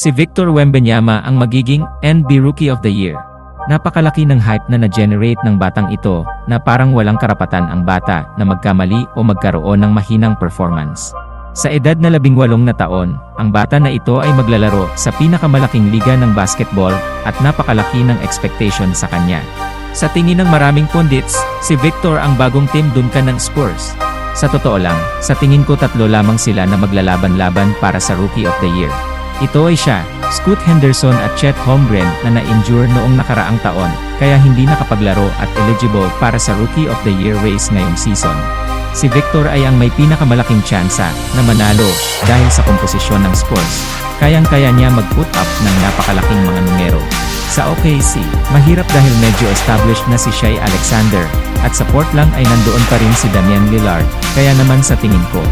Si Victor Wembanyama ang magiging NBA Rookie of the Year. Napakalaki ng hype na na-generate ng batang ito na parang walang karapatan ang bata na magkamali o magkaroon ng mahinang performance. Sa edad na 18 na taon, ang bata na ito ay maglalaro sa pinakamalaking liga ng basketball at napakalaki ng expectation sa kanya. Sa tingin ng maraming pundits, si Victor ang bagong Tim Duncan ng Spurs. Sa totoo lang, sa tingin ko 3 lamang sila na maglalaban-laban para sa Rookie of the Year. Ito ay siya, Scoot Henderson at Chet Holmgren na na-injure noong nakaraang taon, kaya hindi nakapaglaro at eligible para sa Rookie of the Year race ngayong season. Si Victor ay ang may pinakamalaking tsansa na manalo dahil sa komposisyon ng Spurs. Kayang-kaya niya mag-put up ng napakalaking mga numero. Sa OKC, mahirap dahil medyo established na si Shai Alexander, at sa Portland ay nandoon pa rin si Damian Lillard, kaya naman sa tingin ko,